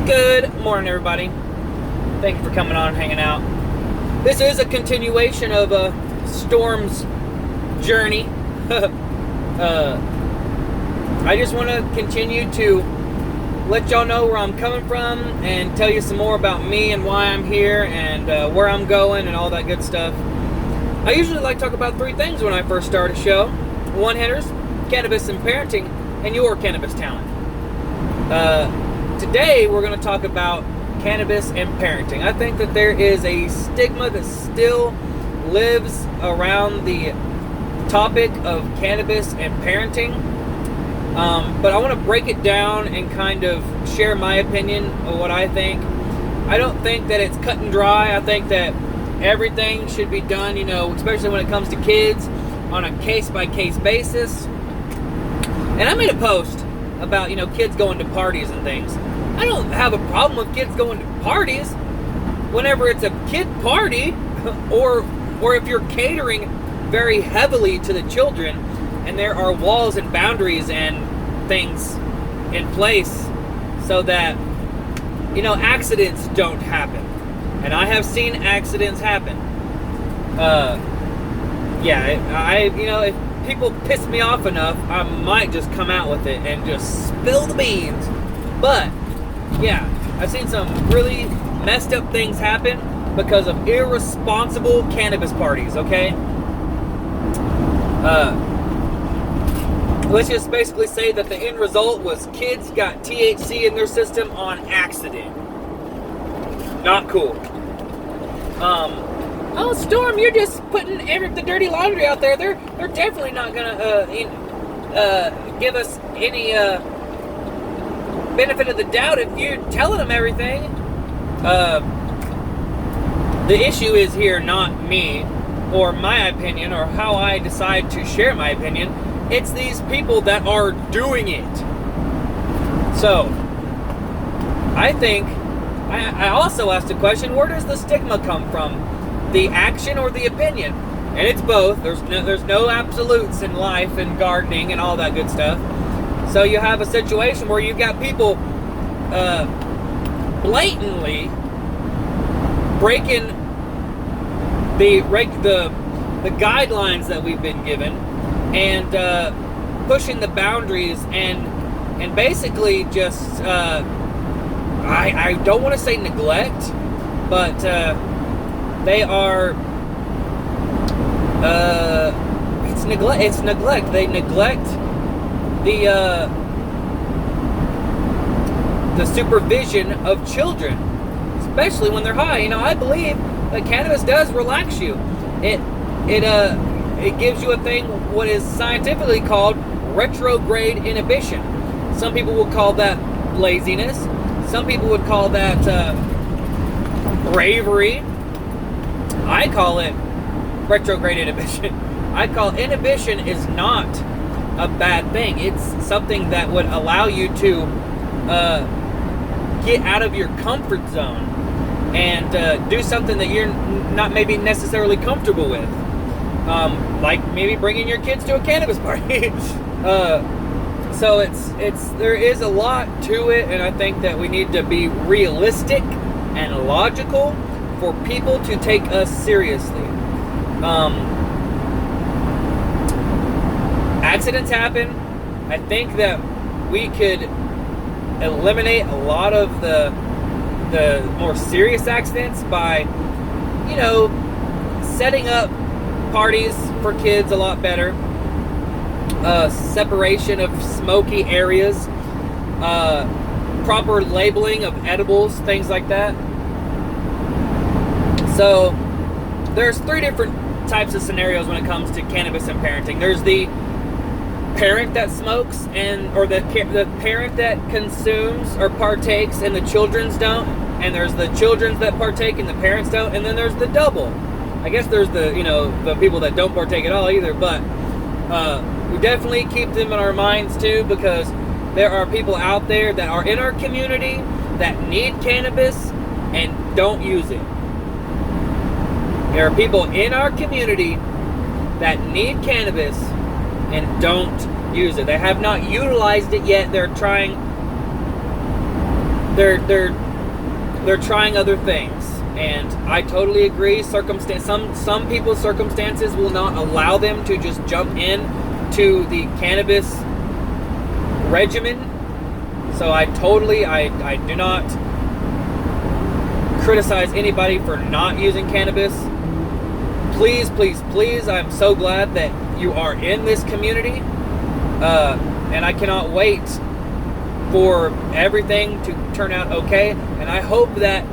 Good morning, everybody. Thank you for coming on and hanging out. This is a continuation of Storm's journey. I just want to continue to let y'all know where I'm coming from and tell you some more about me and why I'm here and where I'm going and all that good stuff. I usually like to talk about three things when I first start a show: one-hitters, cannabis and parenting, and your cannabis talent. Today we're going to talk about cannabis and parenting. I think that there is a stigma that still lives around the topic of cannabis and parenting, but I want to break it down and kind of share my opinion of what I think. I don't think that it's cut and dry. I think that everything should be done, especially when it comes to kids, on a case-by-case basis. And I made a post about, kids going to parties and things. I don't have a problem with kids going to parties whenever it's a kid party or if you're catering very heavily to the children and there are walls and boundaries and things in place so that, accidents don't happen. And I have seen accidents happen. If people piss me off enough, I might just come out with it and just spill the beans. But yeah, I've seen some really messed up things happen because of irresponsible cannabis parties, okay? Let's just basically say that the end result was kids got THC in their system on accident. Not cool. Oh, Storm, you're just putting the dirty laundry out there. They're definitely not gonna give us any benefit of the doubt if you're telling them everything. The issue is here not me or my opinion or how I decide to share my opinion. It's these people that are doing it. So I think I also asked a question: where does the stigma come from? The action or the opinion? And it's both. There's no absolutes in life and gardening and all that good stuff. So you have a situation where you've got people blatantly breaking the guidelines that we've been given and pushing the boundaries and basically just I don't want to say neglect, but they are it's neglect. They neglect the supervision of children, especially when they're high. I believe that cannabis does relax you. It gives you a thing what is scientifically called retrograde inhibition. Some people would call that laziness. Some people would call that bravery. I call it retrograde inhibition. I call inhibition is not a bad thing. It's something that would allow you to get out of your comfort zone and do something that you're not maybe necessarily comfortable with. Like maybe bringing your kids to a cannabis party. So there is a lot to it, and I think that we need to be realistic and logical for people to take us seriously. Accidents happen. I think that we could eliminate a lot of the more serious accidents by, setting up parties for kids a lot better. Separation of smoky areas, proper labeling of edibles, things like that. So there's three different types of scenarios when it comes to cannabis and parenting. There's the parent that smokes or the parent that consumes or partakes and the children's don't, and there's the children's that partake and the parents don't, and then there's the double. I guess there's the people that don't partake at all either, but we definitely keep them in our minds too, because there are people out there that are in our community that need cannabis and don't use it. There are people in our community that need cannabis and don't use it. They have not utilized it yet. They're trying they're trying other things, and I totally agree. Some people's circumstances will not allow them to just jump in to the cannabis regimen. So I do not criticize anybody for not using cannabis. Please, please, please, I'm so glad that you are in this community, and I cannot wait for everything to turn out okay. And I hope that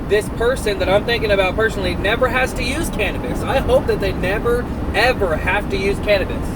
this person that I'm thinking about personally never has to use cannabis. I hope that they never, ever have to use cannabis.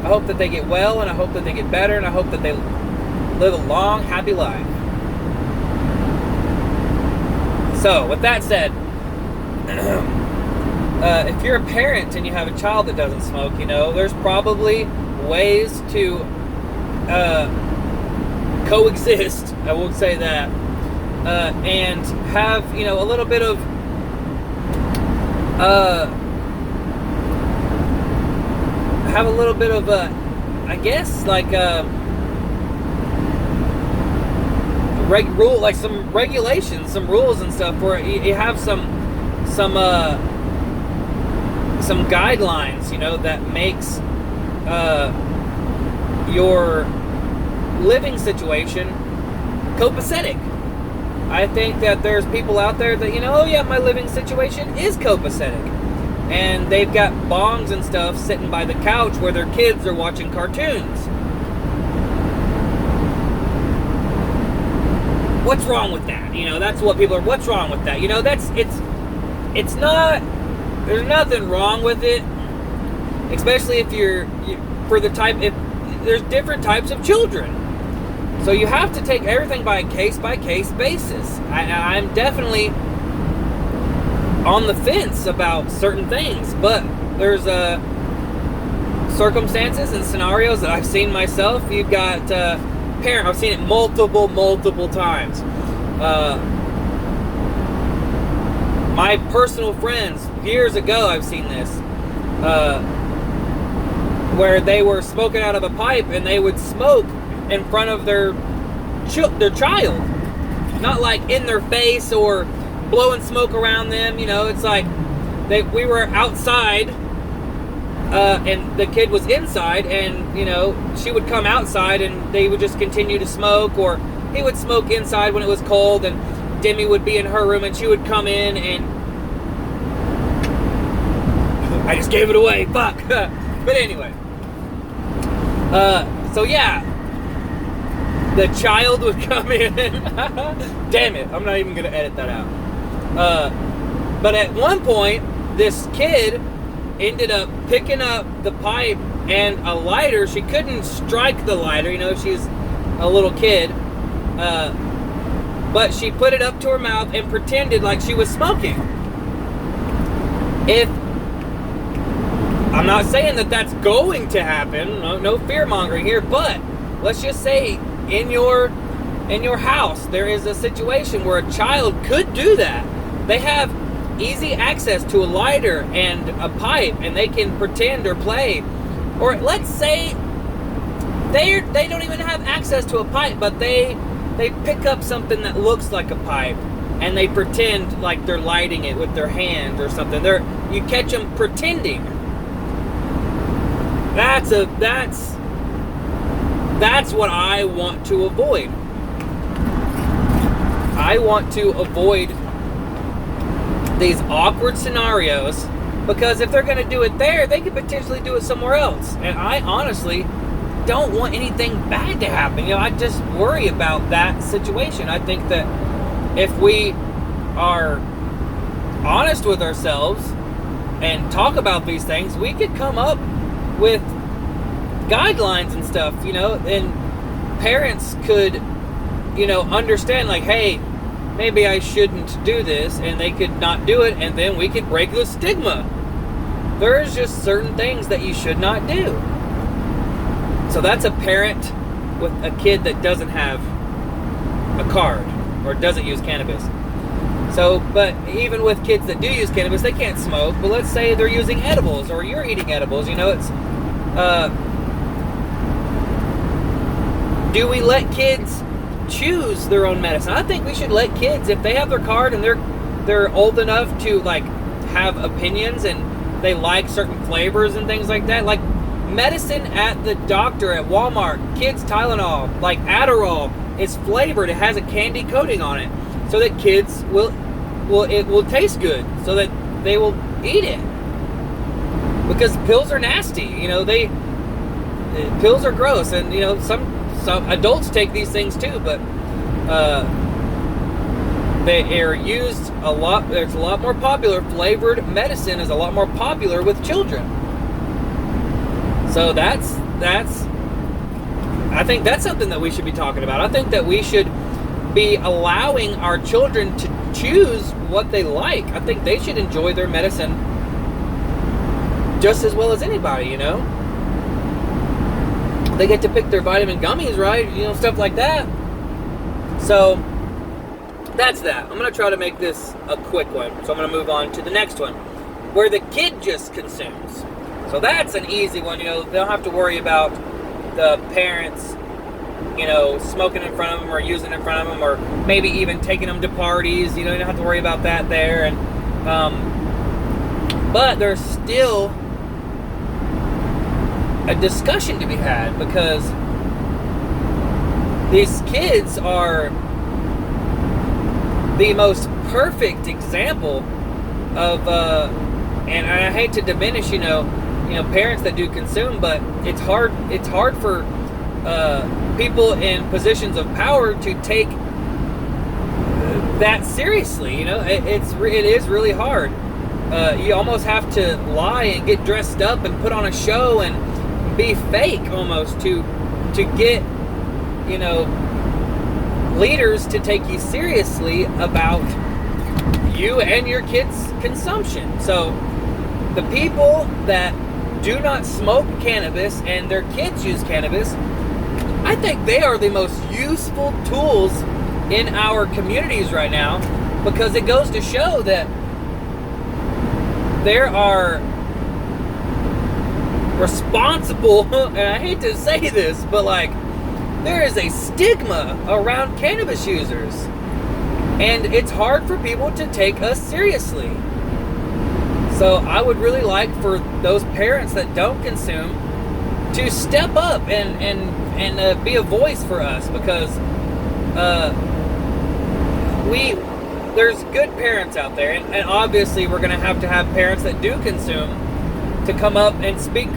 I hope that they get well, and I hope that they get better, and I hope that they live a long, happy life. So, with that said, if you're a parent and you have a child that doesn't smoke, there's probably ways to coexist, I will say that, and have, a little bit of I guess, like, some regulations, some rules and stuff, where you have some guidelines, that makes your living situation copacetic. I think that there's people out there that, oh yeah, my living situation is copacetic, and they've got bongs and stuff sitting by the couch where their kids are watching cartoons. What's wrong with that? That's what people are, what's wrong with that? It's not, there's nothing wrong with it, especially if if there's different types of children. So you have to take everything by a case-by-case basis. I'm definitely on the fence about certain things, but there's circumstances and scenarios that I've seen myself. You've got I've seen it multiple times. My personal friends, years ago, I've seen this, where they were smoking out of a pipe, and they would smoke in front of their child, not like in their face or blowing smoke around them. It's like we were outside, and the kid was inside, and she would come outside, and they would just continue to smoke, or he would smoke inside when it was cold, and Demi would be in her room, and she would come in, and I just gave it away, fuck. But anyway, so yeah, the child would come in. Damn it, I'm not even gonna edit that out. But at one point, this kid ended up picking up the pipe and a lighter. She couldn't strike the lighter, she's a little kid, but she put it up to her mouth and pretended like she was smoking. I'm not saying that that's going to happen, no fear-mongering here, but let's just say in your house there is a situation where a child could do that. They have easy access to a lighter and a pipe, and they can pretend or play. Or let's say they don't even have access to a pipe, but they pick up something that looks like a pipe, and they pretend like they're lighting it with their hand or something. You catch them pretending. That's what I want to avoid. I want to avoid these awkward scenarios, because if they're going to do it there, they could potentially do it somewhere else. And I honestly don't want anything bad to happen. I just worry about that situation. I think that if we are honest with ourselves and talk about these things, we could come up with guidelines and stuff, and parents could, understand, like, hey, maybe I shouldn't do this, and they could not do it, and then we could break the stigma. There's just certain things that you should not do. So that's a parent with a kid that doesn't have a card or doesn't use cannabis. So, but even with kids that do use cannabis, they can't smoke. But let's say they're using edibles, or you're eating edibles. It's do we let kids choose their own medicine. I think we should let kids, if they have their card and they're old enough to like have opinions and they like certain flavors and things like that, like medicine at the doctor at Walmart, kids Tylenol, like Adderall is flavored. It has a candy coating on it so that kids it will taste good, so that they will eat it. Because pills are nasty, you know, pills are gross, and you know, some adults take these things too, but they are used a lot. There's a lot more popular. Flavored medicine is a lot more popular with children. So I think that's something that we should be talking about. I think that we should be allowing our children to choose what they like. I think they should enjoy their medicine just as well as anybody, you know. They get to pick their vitamin gummies, right? You know, stuff like that. So that's that. I'm going to try to make this a quick one. So I'm going to move on to the next one, where the kid just consumes. So that's an easy one. You know, they don't have to worry about the parents, you know, smoking in front of them or using in front of them, or maybe even taking them to parties. You know, you don't have to worry about that there. And but there's still a discussion to be had, because these kids are the most perfect example of and I hate to diminish, you know, parents that do consume, but it's hard for people in positions of power to take that seriously. You know, it is really hard. You almost have to lie and get dressed up and put on a show and be fake almost to get, you know, leaders to take you seriously about you and your kids' consumption. So the people that do not smoke cannabis and their kids use cannabis, I think they are the most useful tools in our communities right now, because it goes to show that there are responsible, and I hate to say this, but like, there is a stigma around cannabis users, and it's hard for people to take us seriously. So I would really like for those parents that don't consume to step up and be a voice for us, because there's good parents out there, and obviously we're going to have parents that do consume to come up and speak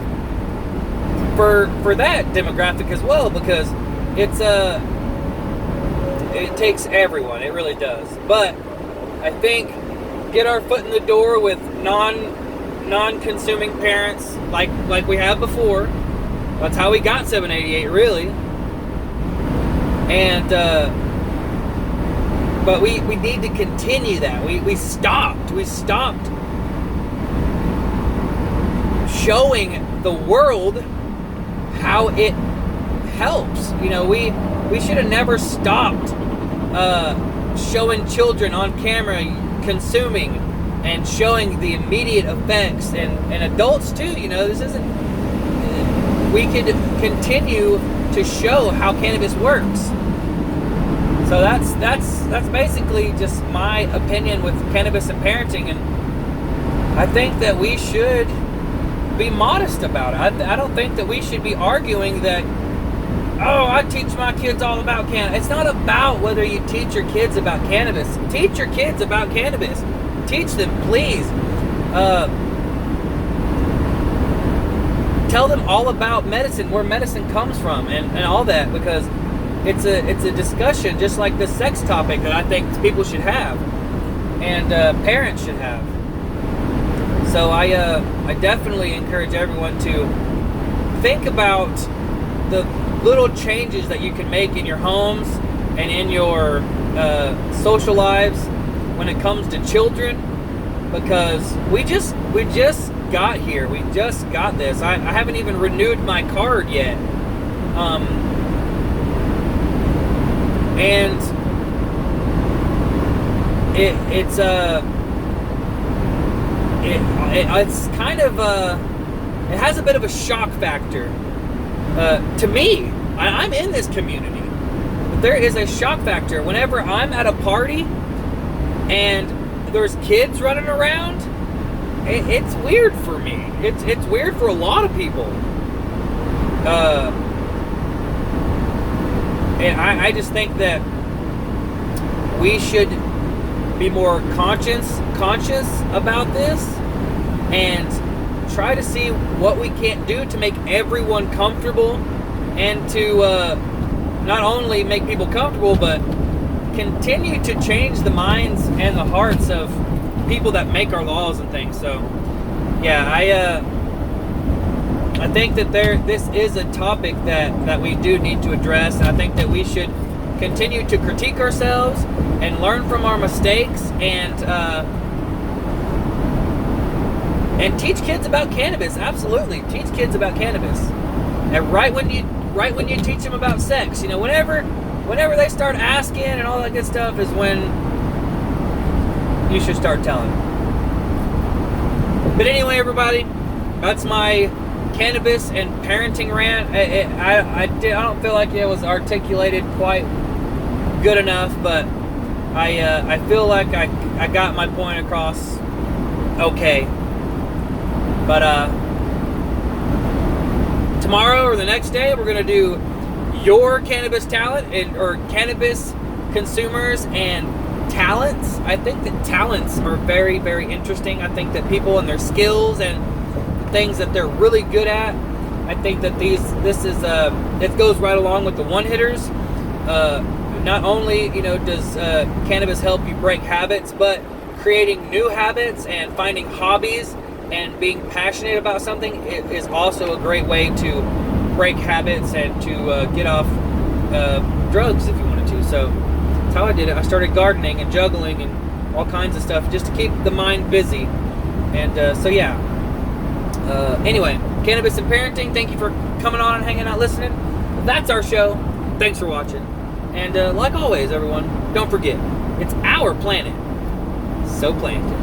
for that demographic as well, because it takes everyone. It really does. But I think get our foot in the door with non-consuming parents like we have before. That's how we got 788, really. And but we need to continue that. We stopped showing the world how it helps. You know, we should have never stopped showing children on camera consuming and showing the immediate effects, and adults too. You know, this isn't. We could continue to show how cannabis works. So that's basically just my opinion with cannabis and parenting, and I think that we should be modest about it. I don't think that we should be arguing that, oh, I teach my kids all about cannabis. It's not about whether you teach your kids about cannabis. Teach your kids about cannabis. Teach them, please. Tell them all about medicine, where medicine comes from, and all that, because it's a discussion just like the sex topic that I think people should have, and parents should have. So I definitely encourage everyone to think about the little changes that you can make in your homes and in your social lives when it comes to children, because we just got here. We just got this. I haven't even renewed my card yet. And it's kind of it has a bit of a shock factor to me. I'm in this community. there is a shock factor. Whenever I'm at a party and there's kids running around, it's weird for me. It's weird for a lot of people. And I just think that we should be more conscious about this and try to see what we can do to make everyone comfortable, and to not only make people comfortable, but continue to change the minds and the hearts of people that make our laws and things. So yeah, I think that this is a topic that we do need to address, and I think that we should continue to critique ourselves and learn from our mistakes, and teach kids about cannabis. Absolutely, teach kids about cannabis. And right when you teach them about sex, whenever they start asking and all that good stuff is when you should start telling them. But anyway, everybody, that's my cannabis and parenting rant. I don't feel like it was articulated quite good enough, but I feel like I got my point across okay. But tomorrow or the next day, we're gonna do your cannabis talent or cannabis consumers and talents. I think that talents are very, very interesting. I think that people and their skills and things that they're really good at. I think that this is it goes right along with the one hitters. Not only does cannabis help you break habits, but creating new habits and finding hobbies and being passionate about something is also a great way to break habits and to get off drugs if you wanted to. So that's how I did it. I started gardening and juggling and all kinds of stuff just to keep the mind busy. And so yeah. Anyway, cannabis and parenting. Thank you for coming on and hanging out, listening. That's our show. Thanks for watching. And like always, everyone, don't forget, it's our planet. So planted.